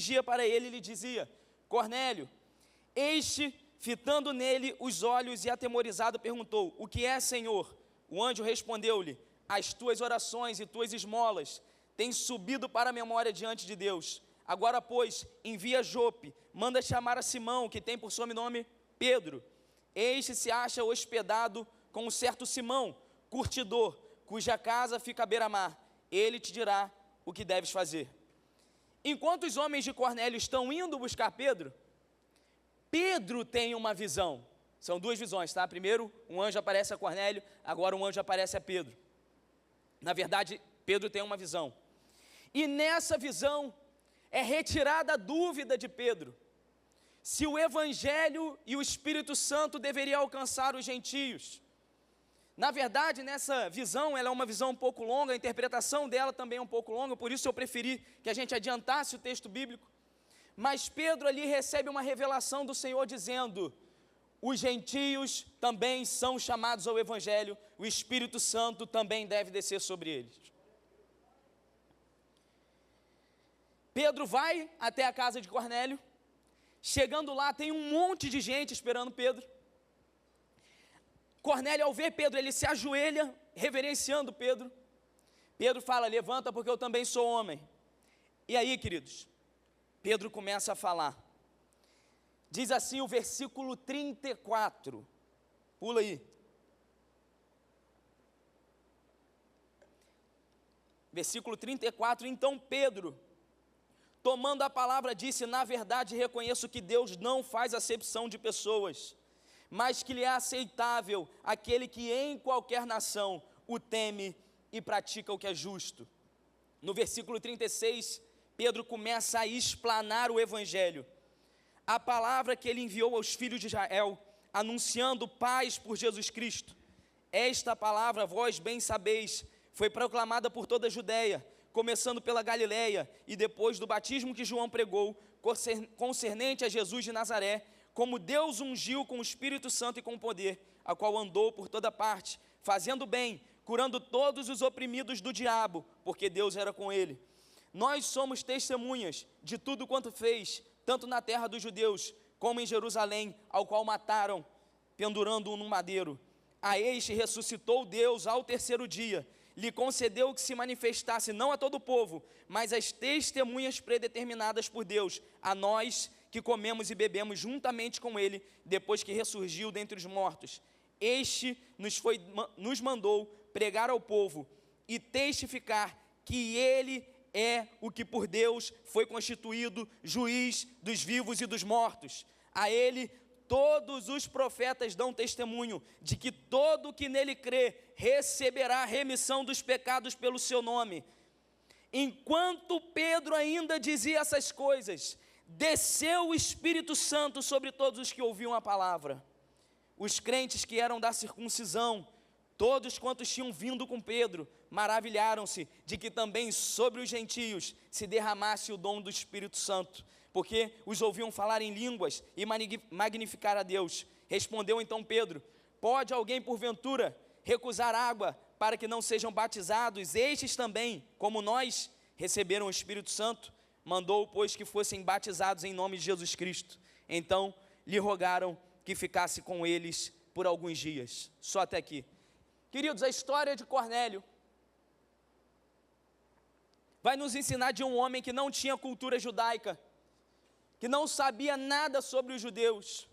dirigia para ele e lhe dizia: Cornélio. Este, fitando nele os olhos e atemorizado, perguntou: O que é, Senhor? O anjo respondeu-lhe: As tuas orações e tuas esmolas têm subido para a memória diante de Deus. Agora, pois, envia Jope, manda chamar a Simão, que tem por sobrenome Pedro. Este se acha hospedado com um certo Simão, curtidor, cuja casa fica à beira-mar. Ele te dirá o que deves fazer. Enquanto os homens de Cornélio estão indo buscar Pedro, Pedro tem uma visão. São duas visões, tá? Primeiro, um anjo aparece a Cornélio, agora um anjo aparece a Pedro. Na verdade, Pedro tem uma visão. E nessa visão é retirada a dúvida de Pedro se o Evangelho e o Espírito Santo deveriam alcançar os gentios. Na verdade, nessa visão, ela é uma visão um pouco longa, a interpretação dela também é um pouco longa, por isso eu preferi que a gente adiantasse o texto bíblico. Mas Pedro ali recebe uma revelação do Senhor dizendo: os gentios também são chamados ao Evangelho, o Espírito Santo também deve descer sobre eles. Pedro vai até a casa de Cornélio. Chegando lá, tem um monte de gente esperando Pedro. Cornélio, ao ver Pedro, ele se ajoelha, reverenciando Pedro. Pedro fala: levanta, porque eu também sou homem. E aí, queridos, Pedro começa a falar. Diz assim o versículo 34. Pula aí. Versículo 34. Então Pedro, tomando a palavra, disse: na verdade reconheço que Deus não faz acepção de pessoas, mas que lhe é aceitável aquele que em qualquer nação o teme e pratica o que é justo. No versículo 36, Pedro começa a explanar o Evangelho, a palavra que ele enviou aos filhos de Israel, anunciando paz por Jesus Cristo. Esta palavra, vós bem sabeis, foi proclamada por toda a Judeia, começando pela Galileia, e depois do batismo que João pregou, concernente a Jesus de Nazaré, como Deus ungiu com o Espírito Santo e com poder, a qual andou por toda parte, fazendo bem, curando todos os oprimidos do diabo, porque Deus era com ele. Nós somos testemunhas de tudo quanto fez, tanto na terra dos judeus, como em Jerusalém, ao qual mataram, pendurando-o num madeiro. A este ressuscitou Deus ao terceiro dia, lhe concedeu que se manifestasse não a todo o povo, mas às testemunhas predeterminadas por Deus, a nós que comemos e bebemos juntamente com ele, depois que ressurgiu dentre os mortos. Este nos mandou pregar ao povo e testificar que ele é o que por Deus foi constituído juiz dos vivos e dos mortos. A ele todos os profetas dão testemunho de que todo o que nele crê receberá a remissão dos pecados pelo seu nome. Enquanto Pedro ainda dizia essas coisas, desceu o Espírito Santo sobre todos os que ouviam a palavra. Os crentes que eram da circuncisão, todos quantos tinham vindo com Pedro, maravilharam-se de que também sobre os gentios se derramasse o dom do Espírito Santo, porque os ouviam falar em línguas e magnificar a Deus. Respondeu então Pedro: pode alguém porventura recusar água para que não sejam batizados estes também, como nós, receberam o Espírito Santo? Mandou, pois, que fossem batizados em nome de Jesus Cristo. Então lhe rogaram que ficasse com eles por alguns dias. Só até aqui. Queridos, a história de Cornélio vai nos ensinar de um homem que não tinha cultura judaica, que não sabia nada sobre os judeus,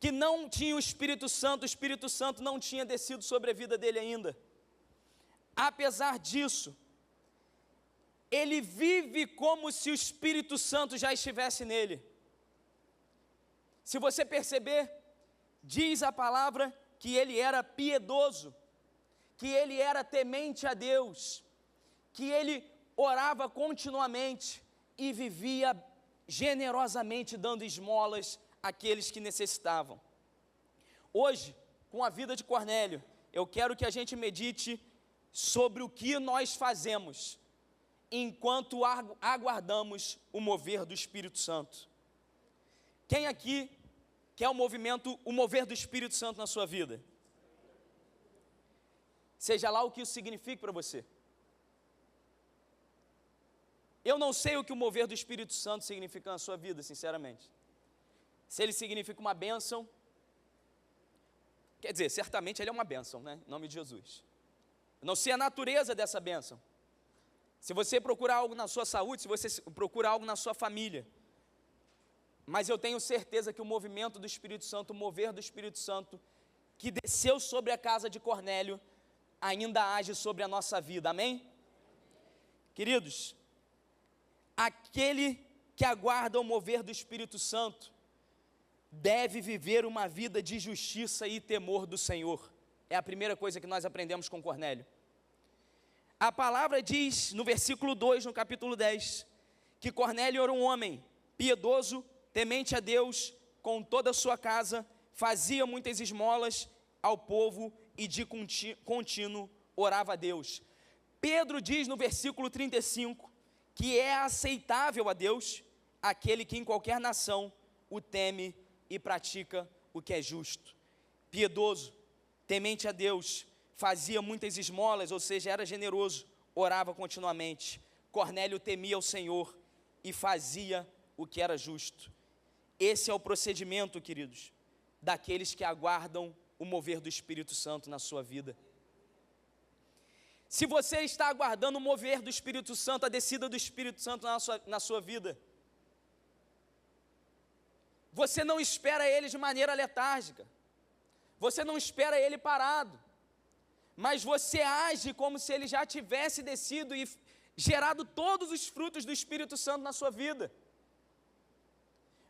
que não tinha o Espírito Santo não tinha descido sobre a vida dele ainda. Apesar disso, ele vive como se o Espírito Santo já estivesse nele. Se você perceber, diz a palavra que ele era piedoso, que ele era temente a Deus, que ele orava continuamente e vivia generosamente dando esmolas àqueles que necessitavam. Hoje, com a vida de Cornélio, eu quero que a gente medite sobre o que nós fazemos enquanto aguardamos o mover do Espírito Santo. Quem aqui quer o mover do Espírito Santo na sua vida? Seja lá o que isso signifique para você. Eu não sei o que o mover do Espírito Santo significa na sua vida, sinceramente. Se ele significa uma bênção, quer dizer, certamente ele é uma bênção, né? Em nome de Jesus. Eu não sei a natureza dessa bênção. Se você procura algo na sua saúde, se você procura algo na sua família, mas eu tenho certeza que o movimento do Espírito Santo, o mover do Espírito Santo, que desceu sobre a casa de Cornélio, ainda age sobre a nossa vida, amém? Queridos, aquele que aguarda o mover do Espírito Santo, deve viver uma vida de justiça e temor do Senhor. É a primeira coisa que nós aprendemos com Cornélio. A palavra diz, no versículo 2, no capítulo 10, que Cornélio era um homem piedoso, temente a Deus, com toda a sua casa, fazia muitas esmolas ao povo e de contínuo orava a Deus. Pedro diz no versículo 35, que é aceitável a Deus aquele que em qualquer nação o teme e pratica o que é justo. Piedoso, temente a Deus, fazia muitas esmolas, ou seja, era generoso, orava continuamente. Cornélio temia o Senhor e fazia o que era justo. Esse é o procedimento, queridos, daqueles que aguardam o mover do Espírito Santo na sua vida. Se você está aguardando o mover do Espírito Santo, a descida do Espírito Santo na sua vida, você não espera ele de maneira letárgica, você não espera ele parado, mas você age como se ele já tivesse descido e gerado todos os frutos do Espírito Santo na sua vida.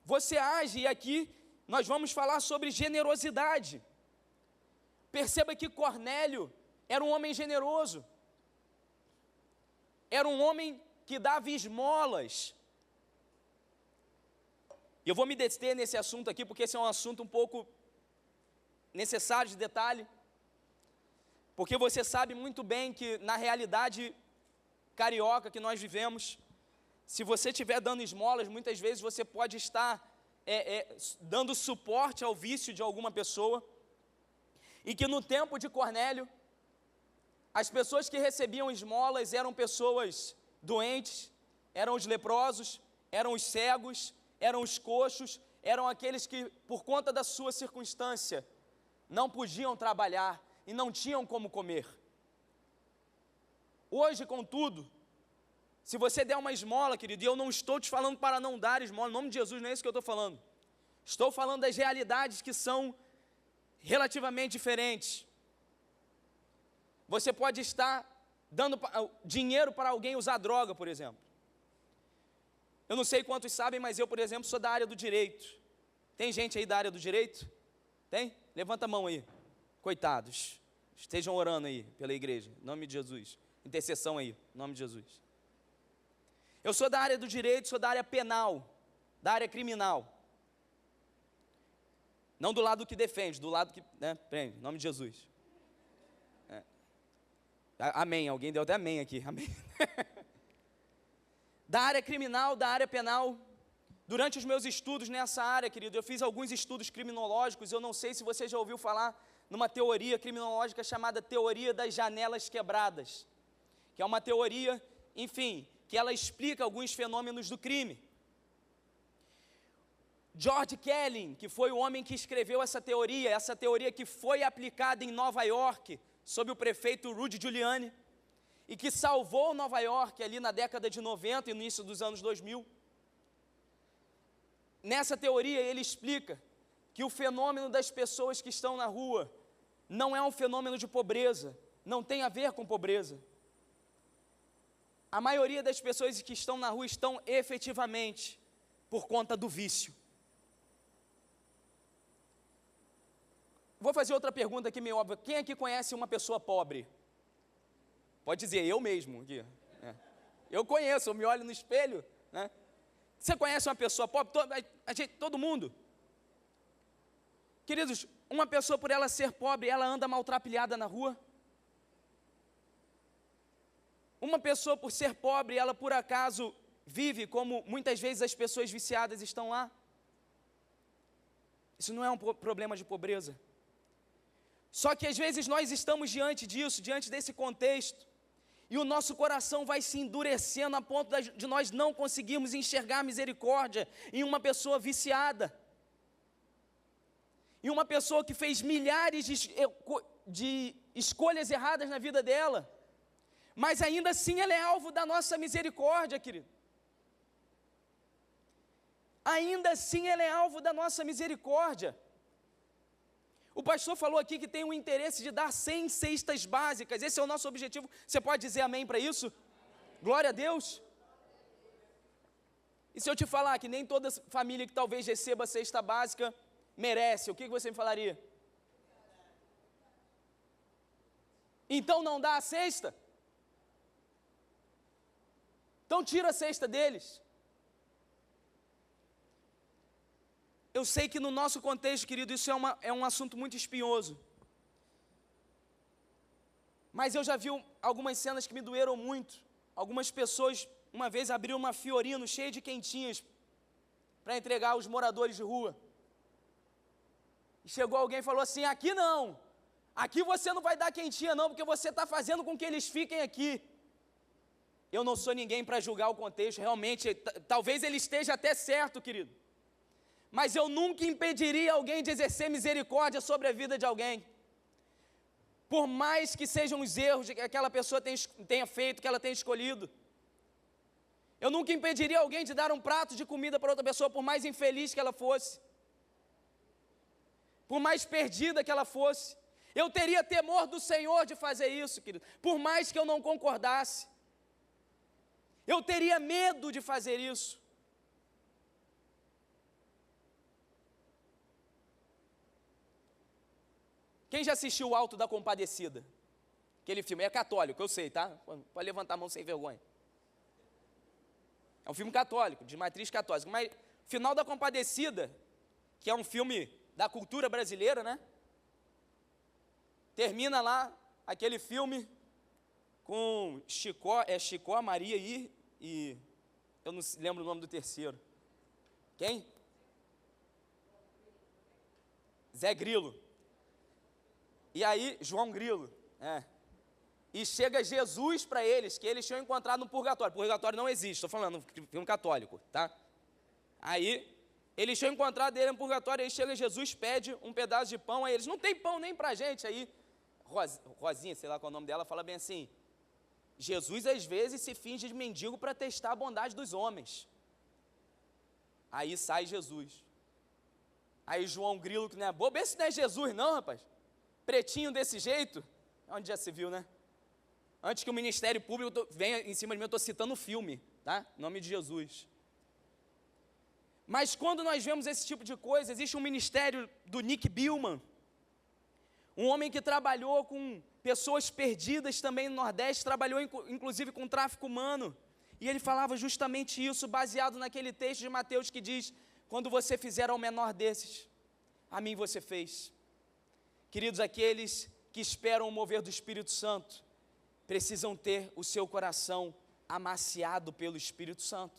Você age, e aqui nós vamos falar sobre generosidade. Perceba que Cornélio era um homem generoso, era um homem que dava esmolas. E eu vou me deter nesse assunto aqui, porque esse é um assunto um pouco necessário de detalhe, porque você sabe muito bem que na realidade carioca que nós vivemos, se você estiver dando esmolas, muitas vezes você pode estar dando suporte ao vício de alguma pessoa, e que no tempo de Cornélio, as pessoas que recebiam esmolas eram pessoas doentes, eram os leprosos, eram os cegos, eram os coxos, eram aqueles que, por conta da sua circunstância, não podiam trabalhar e não tinham como comer. Hoje, contudo, se você der uma esmola, querido, e eu não estou te falando para não dar esmola, em nome de Jesus, não é isso que eu estou falando. Estou falando das realidades que são relativamente diferentes. Você pode estar dando dinheiro para alguém usar droga, por exemplo. Eu não sei quantos sabem, mas eu, por exemplo, sou da área do direito. Tem gente aí da área do direito? Tem? Levanta a mão aí. Coitados. Estejam orando aí pela igreja, em nome de Jesus. Intercessão aí, em nome de Jesus. Eu sou da área do direito, sou da área penal, da área criminal. Não do lado que defende, do lado que prende, em nome de Jesus. Amém, alguém deu até amém aqui, amém. Da área criminal, da área penal. Durante os meus estudos nessa área, querido, eu fiz alguns estudos criminológicos. Eu não sei se você já ouviu falar numa teoria criminológica chamada teoria das janelas quebradas, que é uma teoria, enfim, que ela explica alguns fenômenos do crime. George Kelly, que foi o homem que escreveu essa teoria que foi aplicada em Nova York, sob o prefeito Rudy Giuliani, e que salvou Nova York ali na década de 90 e no início dos anos 2000. Nessa teoria ele explica que o fenômeno das pessoas que estão na rua não é um fenômeno de pobreza, não tem a ver com pobreza. A maioria das pessoas que estão na rua estão efetivamente por conta do vício. Vou fazer outra pergunta aqui meio óbvia. Quem aqui conhece uma pessoa pobre? Pode dizer, eu mesmo aqui. Eu conheço, eu me olho no espelho, né? Você conhece uma pessoa pobre? Todo mundo. Queridos, uma pessoa por ela ser pobre, ela anda maltrapilhada na rua? Uma pessoa por ser pobre, ela por acaso vive como muitas vezes as pessoas viciadas estão lá? Isso não é um problema de pobreza. Só que às vezes nós estamos diante disso, diante desse contexto, e o nosso coração vai se endurecendo a ponto de nós não conseguirmos enxergar misericórdia em uma pessoa viciada, em uma pessoa que fez milhares de escolhas erradas na vida dela, mas ainda assim ela é alvo da nossa misericórdia, querido. Ainda assim ela é alvo da nossa misericórdia. O pastor falou aqui que tem o interesse de dar 100 cestas básicas. Esse é o nosso objetivo. Você pode dizer amém para isso? Glória a Deus. E se eu te falar que nem toda família que talvez receba a cesta básica merece, o que você me falaria? Então não dá a cesta? Então tira a cesta deles. Eu sei que no nosso contexto, querido, isso é um assunto muito espinhoso. Mas eu já vi algumas cenas que me doeram muito. Algumas pessoas, uma vez, abriram uma Fiorino cheia de quentinhas para entregar aos moradores de rua. E chegou alguém e falou assim: aqui não, aqui você não vai dar quentinha não, porque você está fazendo com que eles fiquem aqui. Eu não sou ninguém para julgar o contexto, realmente, talvez ele esteja até certo, querido. Mas eu nunca impediria alguém de exercer misericórdia sobre a vida de alguém. Por mais que sejam os erros que aquela pessoa tenha feito, que ela tenha escolhido. Eu nunca impediria alguém de dar um prato de comida para outra pessoa, por mais infeliz que ela fosse. Por mais perdida que ela fosse. Eu teria temor do Senhor de fazer isso, querido. Por mais que eu não concordasse. Eu teria medo de fazer isso. Quem já assistiu o Alto da Compadecida? Aquele filme, é católico, eu sei, tá? Pode levantar a mão sem vergonha. É um filme católico, de matriz católica. Mas Final da Compadecida, que é um filme da cultura brasileira, né? Termina lá aquele filme com Chicó, Maria e eu não lembro o nome do terceiro. Quem? Zé Grilo. E aí, João Grilo, e chega Jesus para eles, que eles tinham encontrado no purgatório. Purgatório não existe, estou falando filme católico, tá? Aí, eles tinham encontrado ele no purgatório, aí chega Jesus, pede um pedaço de pão, aí eles, não tem pão nem para a gente. Aí, Rosinha, sei lá qual é o nome dela, fala bem assim: Jesus às vezes se finge de mendigo para testar a bondade dos homens. Aí sai Jesus. Aí João Grilo, que não é bobo, esse não é Jesus não, rapaz. Pretinho desse jeito, onde já se viu, né? Antes que o Ministério Público venha em cima de mim, eu estou citando o filme, tá? Em nome de Jesus. Mas quando nós vemos esse tipo de coisa, existe um ministério do Nick Billman, um homem que trabalhou com pessoas perdidas também no Nordeste, trabalhou inclusive com tráfico humano, e ele falava justamente isso, baseado naquele texto de Mateus que diz: quando você fizer ao menor desses, a mim você fez. Queridos, aqueles que esperam o mover do Espírito Santo, precisam ter o seu coração amaciado pelo Espírito Santo,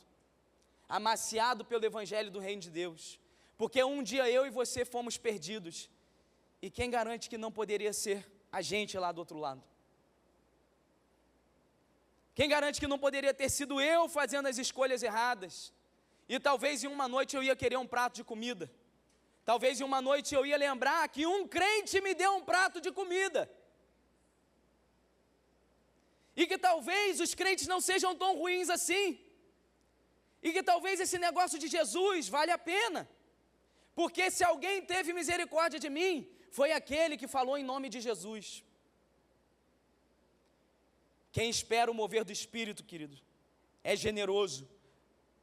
amaciado pelo Evangelho do Reino de Deus, porque um dia eu e você fomos perdidos, e quem garante que não poderia ser a gente lá do outro lado? Quem garante que não poderia ter sido eu fazendo as escolhas erradas, e talvez em uma noite eu ia querer um prato de comida, talvez em uma noite eu ia lembrar que um crente me deu um prato de comida. E que talvez os crentes não sejam tão ruins assim. E que talvez esse negócio de Jesus vale a pena. Porque se alguém teve misericórdia de mim, foi aquele que falou em nome de Jesus. Quem espera o mover do Espírito, querido, é generoso.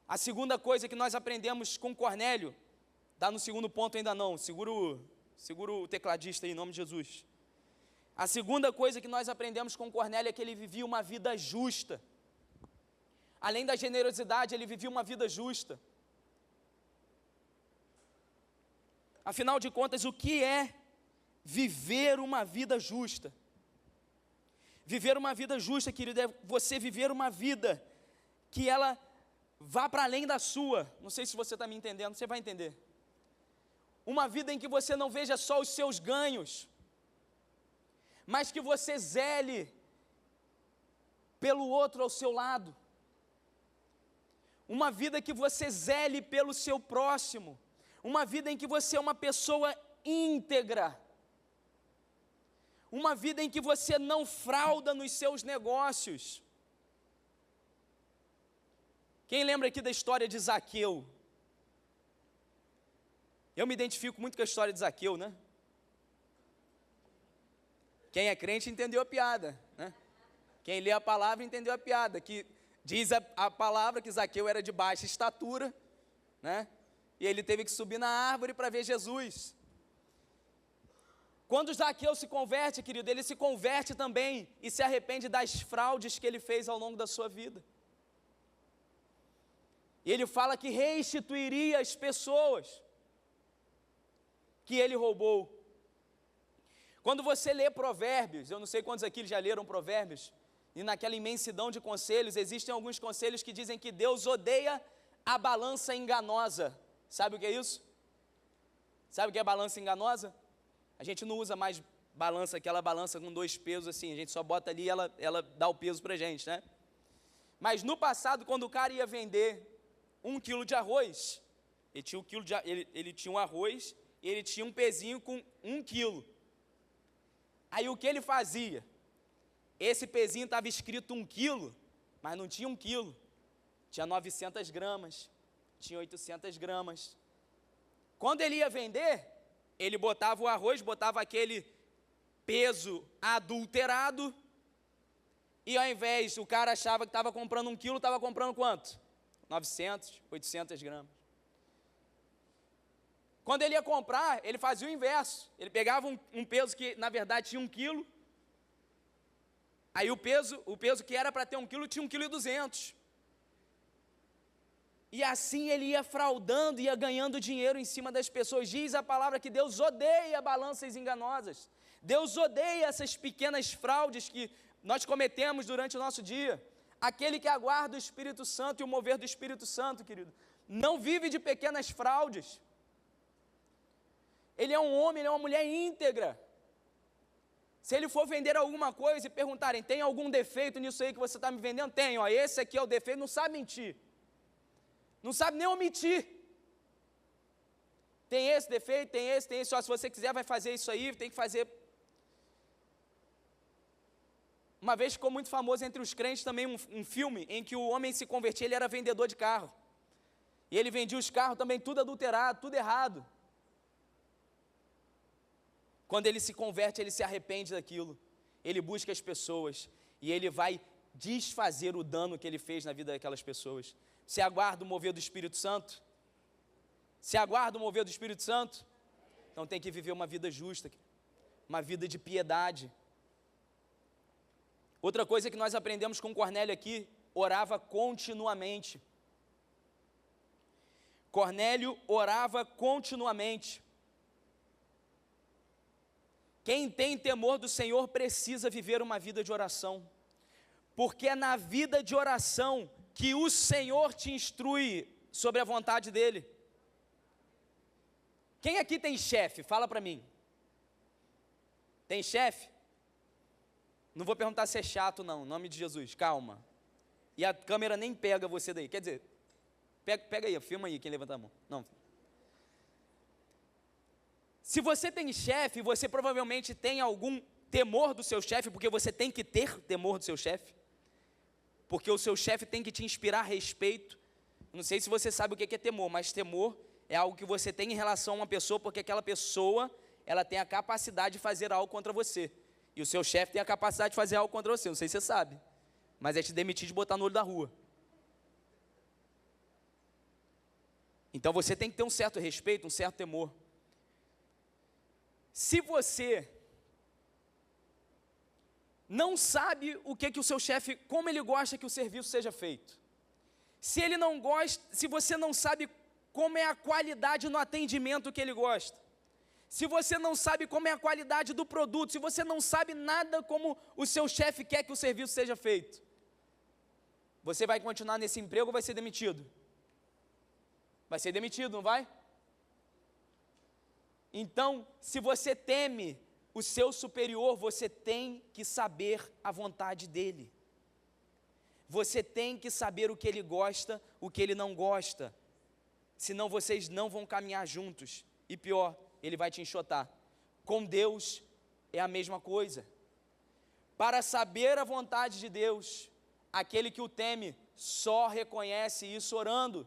A segunda coisa que nós aprendemos com Cornélio, está no segundo ponto ainda não, segura o tecladista aí, em nome de Jesus. A segunda coisa que nós aprendemos com Cornélio é que ele vivia uma vida justa. Além da generosidade, ele vivia uma vida justa. Afinal de contas, o que é viver uma vida justa? Viver uma vida justa, querido, é você viver uma vida que ela vá para além da sua. Não sei se você está me entendendo, você vai entender. Uma vida em que você não veja só os seus ganhos, mas que você zele pelo outro ao seu lado. Uma vida que você zele pelo seu próximo. Uma vida em que você é uma pessoa íntegra. Uma vida em que você não frauda nos seus negócios. Quem lembra aqui da história de Zaqueu? Eu me identifico muito com a história de Zaqueu, né? Quem é crente entendeu a piada, né? Quem lê a palavra entendeu a piada, que diz a palavra que Zaqueu era de baixa estatura, né? E ele teve que subir na árvore para ver Jesus. Quando Zaqueu se converte, querido, ele se converte também e se arrepende das fraudes que ele fez ao longo da sua vida. E ele fala que restituiria as pessoas que ele roubou. Quando você lê Provérbios, eu não sei quantos aqui já leram Provérbios, e naquela imensidão de conselhos, existem alguns conselhos que dizem que Deus odeia a balança enganosa. Sabe o que é isso? Sabe o que é balança enganosa? A gente não usa mais balança, aquela balança com 2 pesos assim, a gente só bota ali e ela dá o peso pra gente, né? Mas no passado, quando o cara ia vender 1 quilo de arroz, ele tinha um arroz e ele tinha um pezinho com 1 quilo. Aí o que ele fazia? Esse pezinho estava escrito 1 quilo, mas não tinha 1 quilo. Tinha 900 gramas, tinha 800 gramas. Quando ele ia vender, ele botava o arroz, botava aquele peso adulterado, e ao invés, o cara achava que estava comprando 1 quilo, estava comprando quanto? 900, 800 gramas. Quando ele ia comprar, ele fazia o inverso. Ele pegava um peso que, na verdade, tinha 1 quilo. Aí o peso que era para ter 1 quilo, tinha 1,2 kg. E assim ele ia fraudando, ia ganhando dinheiro em cima das pessoas. Diz a palavra que Deus odeia balanças enganosas. Deus odeia essas pequenas fraudes que nós cometemos durante o nosso dia. Aquele que aguarda o Espírito Santo e o mover do Espírito Santo, querido, não vive de pequenas fraudes. Ele é um homem, ele é uma mulher íntegra. Se ele for vender alguma coisa e perguntarem, tem algum defeito nisso aí que você está me vendendo? Tem, ó, esse aqui é o defeito, não sabe mentir. Não sabe nem omitir. Tem esse defeito, tem esse, ó, se você quiser vai fazer isso aí, tem que fazer. Uma vez ficou muito famoso entre os crentes também um filme em que o homem se convertia, ele era vendedor de carro. E ele vendia os carros também tudo adulterado, tudo errado. Quando ele se converte, ele se arrepende daquilo. Ele busca as pessoas e ele vai desfazer o dano que ele fez na vida daquelas pessoas. Você aguarda o mover do Espírito Santo? Você aguarda o mover do Espírito Santo? Então tem que viver uma vida justa, uma vida de piedade. Outra coisa que nós aprendemos com Cornélio aqui, orava continuamente. Cornélio orava continuamente. Quem tem temor do Senhor precisa viver uma vida de oração, porque é na vida de oração que o Senhor te instrui sobre a vontade dEle. Quem aqui tem chefe? Fala para mim. Tem chefe? Não vou perguntar se é chato não, em nome de Jesus, calma. E a câmera nem pega você daí, quer dizer, pega aí, filma aí quem levanta a mão. Não. Se você tem chefe, você provavelmente tem algum temor do seu chefe, porque você tem que ter temor do seu chefe, porque o seu chefe tem que te inspirar respeito. Não sei se você sabe o que é temor, mas temor é algo que você tem em relação a uma pessoa, porque aquela pessoa, ela tem a capacidade de fazer algo contra você, e o seu chefe tem a capacidade de fazer algo contra você, não sei se você sabe, mas é te demitir de botar no olho da rua. Então você tem que ter um certo respeito, um certo temor. Se você não sabe o que o seu chefe, como ele gosta que o serviço seja feito, se ele não gosta, se você não sabe como é a qualidade no atendimento que ele gosta, se você não sabe como é a qualidade do produto, se você não sabe nada como o seu chefe quer que o serviço seja feito, você vai continuar nesse emprego ou vai ser demitido? Vai ser demitido, não vai? Então, se você teme o seu superior, você tem que saber a vontade dele. Você tem que saber o que ele gosta, o que ele não gosta. Senão vocês não vão caminhar juntos. E pior, ele vai te enxotar. Com Deus é a mesma coisa. Para saber a vontade de Deus, aquele que o teme só reconhece isso orando.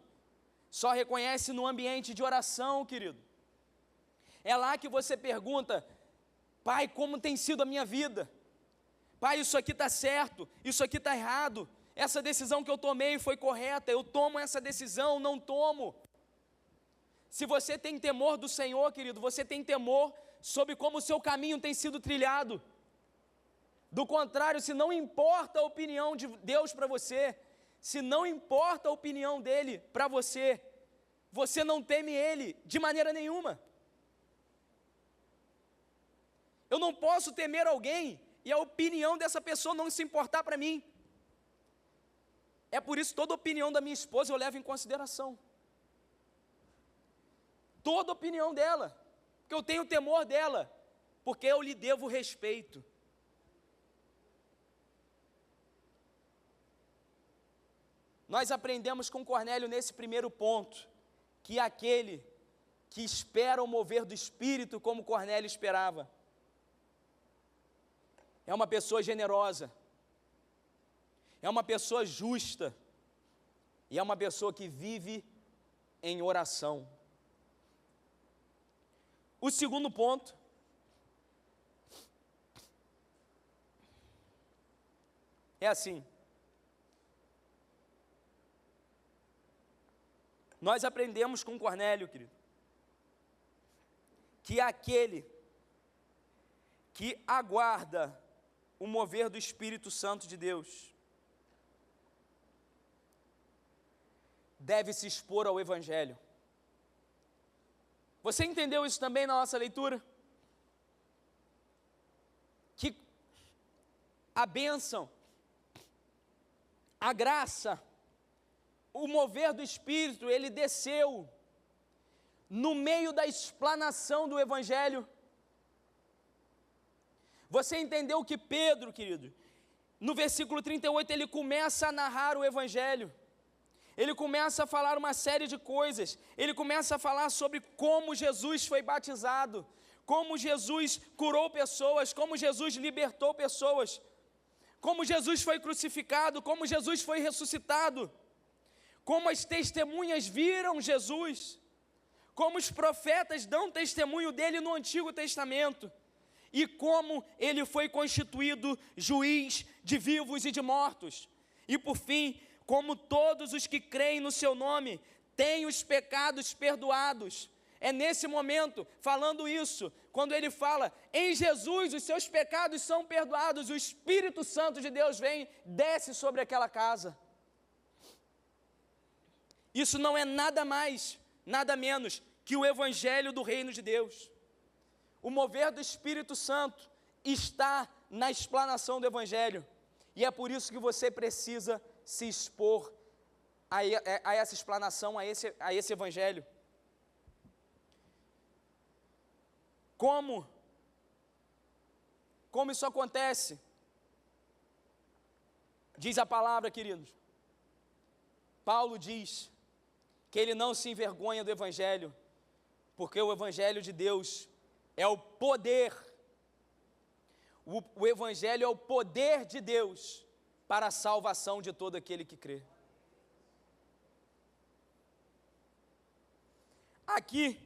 Só reconhece no ambiente de oração, querido. É lá que você pergunta: Pai, como tem sido a minha vida? Pai, isso aqui está certo, isso aqui está errado. Essa decisão que eu tomei foi correta, eu tomo essa decisão, não tomo. Se você tem temor do Senhor, querido, você tem temor sobre como o seu caminho tem sido trilhado. Do contrário, se não importa a opinião de Deus para você, se não importa a opinião dele para você, você não teme ele de maneira nenhuma. Eu não posso temer alguém e a opinião dessa pessoa não se importar para mim. É por isso toda opinião da minha esposa eu levo em consideração. Toda opinião dela, porque eu tenho temor dela, porque eu lhe devo respeito. Nós aprendemos com Cornélio nesse primeiro ponto, que aquele que espera o mover do Espírito, como Cornélio esperava, é uma pessoa generosa, é uma pessoa justa, e é uma pessoa que vive em oração. O segundo ponto é assim: nós aprendemos com Cornélio, querido, que aquele que aguarda o mover do Espírito Santo de Deus deve se expor ao Evangelho. Você entendeu isso também na nossa leitura? Que a bênção, a graça, o mover do Espírito, ele desceu no meio da explanação do Evangelho. Você entendeu que Pedro, querido, no versículo 38, ele começa a narrar o Evangelho. Ele começa a falar uma série de coisas. Ele começa a falar sobre como Jesus foi batizado, como Jesus curou pessoas, como Jesus libertou pessoas, como Jesus foi crucificado, como Jesus foi ressuscitado, como as testemunhas viram Jesus, como os profetas dão testemunho dele no Antigo Testamento, e como ele foi constituído juiz de vivos e de mortos. E por fim, como todos os que creem no seu nome têm os pecados perdoados. É nesse momento, falando isso, quando ele fala, em Jesus os seus pecados são perdoados, o Espírito Santo de Deus vem, desce sobre aquela casa. Isso não é nada mais, nada menos que o Evangelho do Reino de Deus. O mover do Espírito Santo está na explanação do Evangelho, e é por isso que você precisa se expor a essa explanação, a esse Evangelho. Como isso acontece? Diz a palavra, queridos. Paulo diz que ele não se envergonha do Evangelho, porque o Evangelho de Deus é o poder. O Evangelho é o poder de Deus para a salvação de todo aquele que crê. Aqui,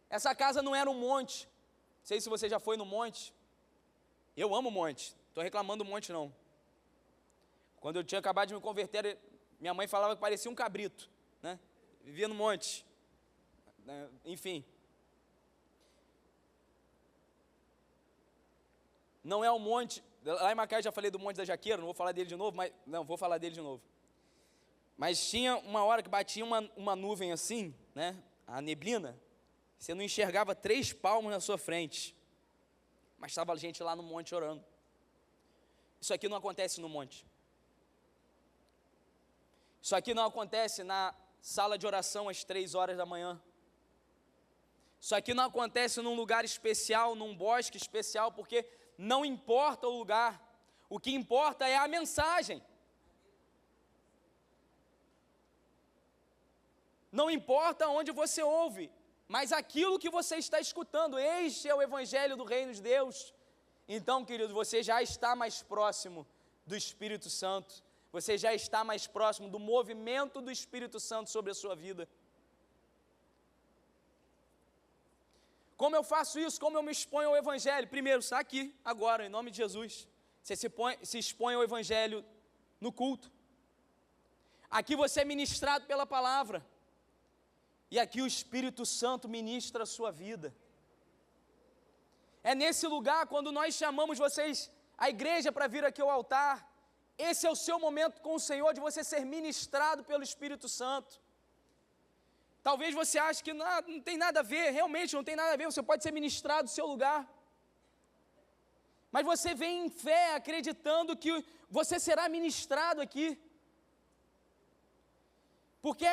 essa casa não era um monte. Não sei se você já foi no monte. Eu amo monte. Não estou reclamando do monte, não. Quando eu tinha acabado de me converter, minha mãe falava que parecia um cabrito, né? Vivia no monte. Enfim. Não é um monte. Lá em Macaé eu já falei do Monte da Jaqueira, não vou falar dele de novo, mas não, vou falar dele de novo. Mas tinha uma hora que batia uma nuvem assim, né, a neblina, você não enxergava 3 palmos na sua frente, mas estava gente lá no monte orando. Isso aqui não acontece no monte. Isso aqui não acontece na sala de oração às 3 horas da manhã. Isso aqui não acontece num lugar especial, num bosque especial, porque não importa o lugar, o que importa é a mensagem. Não importa onde você ouve, mas aquilo que você está escutando, este é o Evangelho do Reino de Deus. Então, querido, você já está mais próximo do Espírito Santo, você já está mais próximo do movimento do Espírito Santo sobre a sua vida. Como eu faço isso? Como eu me exponho ao Evangelho? Primeiro, está aqui, agora, em nome de Jesus. Você se expõe ao Evangelho no culto. Aqui você é ministrado pela palavra. E aqui o Espírito Santo ministra a sua vida. É nesse lugar, quando nós chamamos vocês, a igreja, para vir aqui ao altar, esse é o seu momento com o Senhor, de você ser ministrado pelo Espírito Santo. Talvez você ache que não tem nada a ver, realmente não tem nada a ver, você pode ser ministrado no seu lugar. Mas você vem em fé, acreditando que você será ministrado aqui. Porque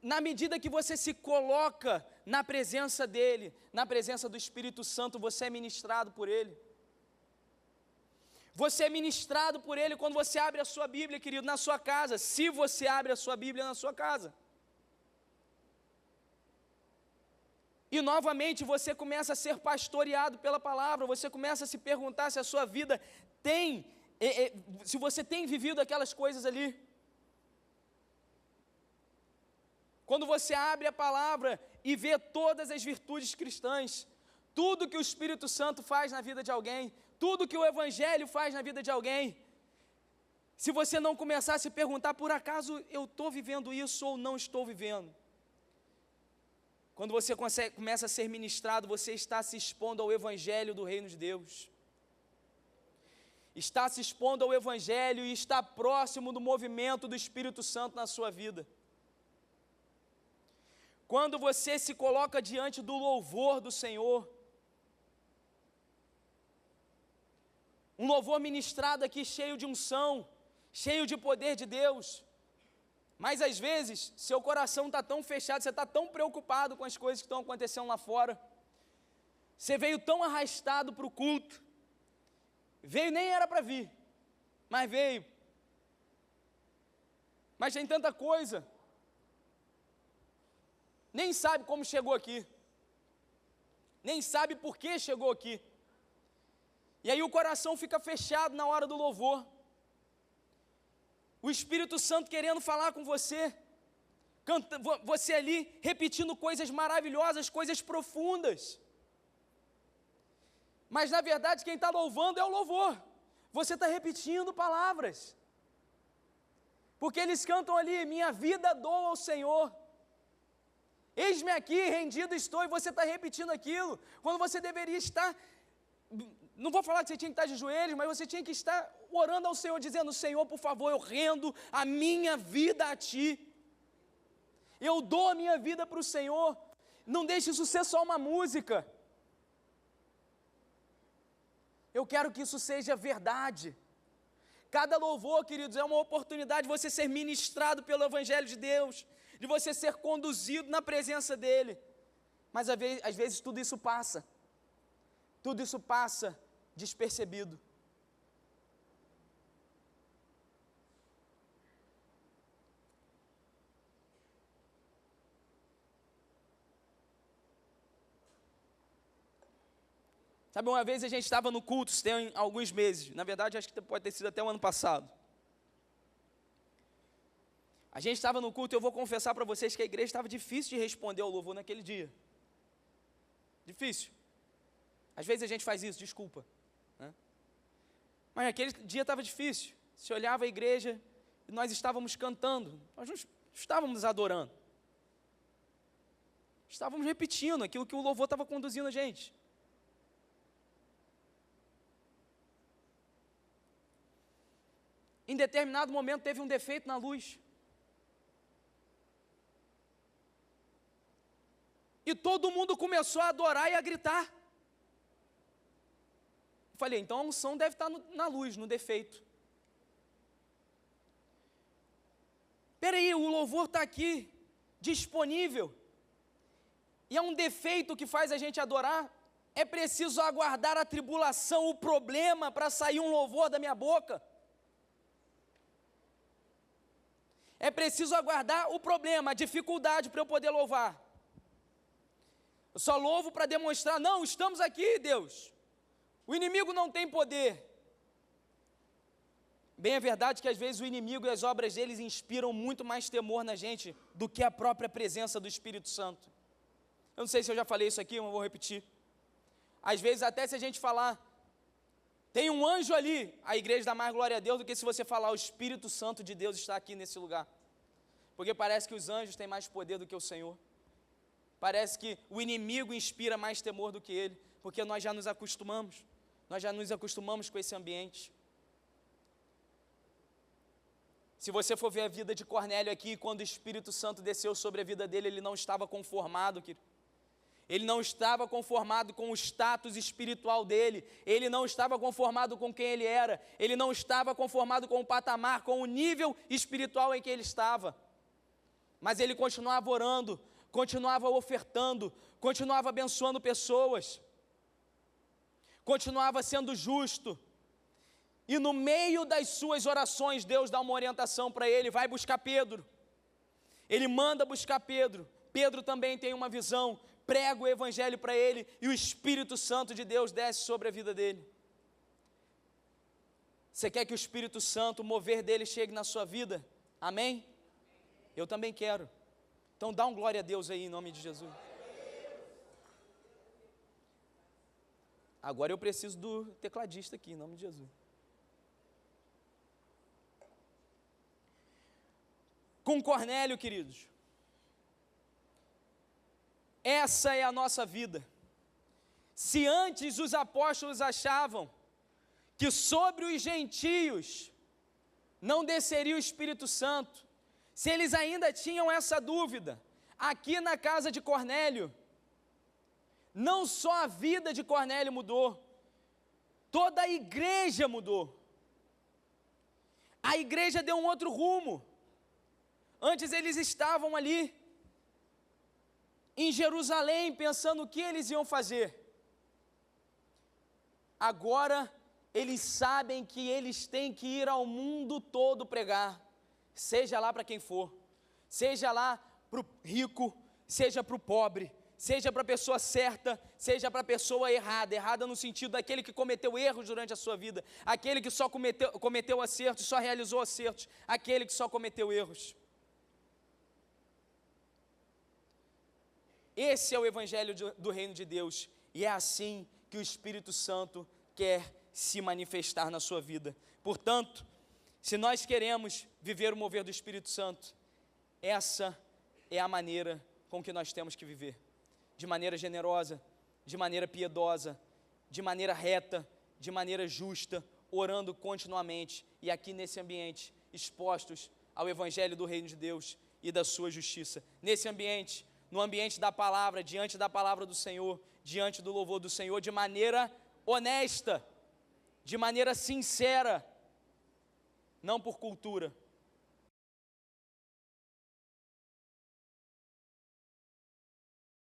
na medida que você se coloca na presença dEle, na presença do Espírito Santo, você é ministrado por Ele. Você é ministrado por Ele quando você abre a sua Bíblia, querido, na sua casa, se você abre a sua Bíblia na sua casa. E novamente você começa a ser pastoreado pela palavra, você começa a se perguntar se a sua vida se você tem vivido aquelas coisas ali. Quando você abre a palavra e vê todas as virtudes cristãs, tudo que o Espírito Santo faz na vida de alguém, tudo que o Evangelho faz na vida de alguém, se você não começar a se perguntar, por acaso eu estou vivendo isso ou não estou vivendo? Quando você começa a ser ministrado, você está se expondo ao Evangelho do Reino de Deus. Está se expondo ao Evangelho e está próximo do movimento do Espírito Santo na sua vida. Quando você se coloca diante do louvor do Senhor, um louvor ministrado aqui cheio de unção, cheio de poder de Deus, mas às vezes seu coração está tão fechado, você está tão preocupado com as coisas que estão acontecendo lá fora, você veio tão arrastado para o culto, nem era para vir, mas veio, mas tem tanta coisa, nem sabe como chegou aqui, nem sabe por que chegou aqui, e aí o coração fica fechado na hora do louvor, o Espírito Santo querendo falar com você, você ali repetindo coisas maravilhosas, coisas profundas, mas na verdade quem está louvando é o louvor, você está repetindo palavras, porque eles cantam ali, minha vida dou ao Senhor, eis-me aqui, rendido estou, e você está repetindo aquilo, quando você deveria estar, não vou falar que você tinha que estar de joelhos, mas você tinha que estar orando ao Senhor, dizendo, Senhor, por favor, eu rendo a minha vida a Ti, eu dou a minha vida para o Senhor, não deixe isso ser só uma música, eu quero que isso seja verdade. Cada louvor, queridos, é uma oportunidade de você ser ministrado pelo Evangelho de Deus, de você ser conduzido na presença dEle, mas às vezes tudo isso passa despercebido. Sabe, uma vez a gente estava no culto, isso tem alguns meses, na verdade acho que pode ter sido até o ano passado. A gente estava no culto e eu vou confessar para vocês que a igreja estava difícil de responder ao louvor naquele dia. Difícil. Às vezes a gente faz isso, desculpa, né? Mas naquele dia estava difícil. Se olhava a igreja e nós estávamos cantando, nós não estávamos adorando. Estávamos repetindo aquilo que o louvor estava conduzindo a gente. Em determinado momento teve um defeito na luz. E todo mundo começou a adorar e a gritar. Eu falei, então a unção deve estar na luz, no defeito. Espera aí, o louvor está aqui, disponível. E é um defeito que faz a gente adorar. É preciso aguardar a tribulação, o problema, para sair um louvor da minha boca. É preciso aguardar o problema, a dificuldade para eu poder louvar. Eu só louvo para demonstrar, não, estamos aqui, Deus. O inimigo não tem poder. Bem, é verdade que às vezes o inimigo e as obras deles inspiram muito mais temor na gente do que a própria presença do Espírito Santo. Eu não sei se eu já falei isso aqui, mas vou repetir. Às vezes até se a gente falar, tem um anjo ali, a igreja dá mais glória a Deus do que se você falar, o Espírito Santo de Deus está aqui nesse lugar. Porque parece que os anjos têm mais poder do que o Senhor. Parece que o inimigo inspira mais temor do que ele, porque nós já nos acostumamos com esse ambiente. Se você for ver a vida de Cornélio aqui, quando o Espírito Santo desceu sobre a vida dele, ele não estava conformado, querido. Ele não estava conformado com o status espiritual dele, ele não estava conformado com quem ele era, ele não estava conformado com o patamar, com o nível espiritual em que ele estava. Mas ele continuava orando, continuava ofertando, continuava abençoando pessoas, continuava sendo justo. E no meio das suas orações, Deus dá uma orientação para ele, vai buscar Pedro. Ele manda buscar Pedro. Pedro também tem uma visão, prega o evangelho para ele, e o Espírito Santo de Deus desce sobre a vida dele. Você quer que o Espírito Santo, o mover dele, chegue na sua vida? Amém? Eu também quero. Então dá um glória a Deus aí, em nome de Jesus. Agora eu preciso do tecladista aqui, em nome de Jesus. Com Cornélio, queridos, essa é a nossa vida. Se antes os apóstolos achavam que sobre os gentios não desceria o Espírito Santo, se eles ainda tinham essa dúvida, aqui na casa de Cornélio, não só a vida de Cornélio mudou, toda a igreja mudou. A igreja deu um outro rumo. Antes eles estavam ali, em Jerusalém, pensando o que eles iam fazer. Agora, eles sabem que eles têm que ir ao mundo todo pregar, seja lá para quem for, seja lá para o rico, seja para o pobre, seja para a pessoa certa, seja para a pessoa errada, errada no sentido daquele que cometeu erros durante a sua vida, aquele que só cometeu acertos, só realizou acertos, aquele que só cometeu erros. Esse é o evangelho do reino de Deus, e é assim que o Espírito Santo quer se manifestar na sua vida. Portanto, se nós queremos viver o mover do Espírito Santo, essa é a maneira com que nós temos que viver, de maneira generosa, de maneira piedosa, de maneira reta, de maneira justa, orando continuamente, e aqui nesse ambiente, expostos ao evangelho do reino de Deus e da sua justiça. Nesse ambiente, no ambiente da palavra, diante da palavra do Senhor, diante do louvor do Senhor, de maneira honesta, de maneira sincera, não por cultura,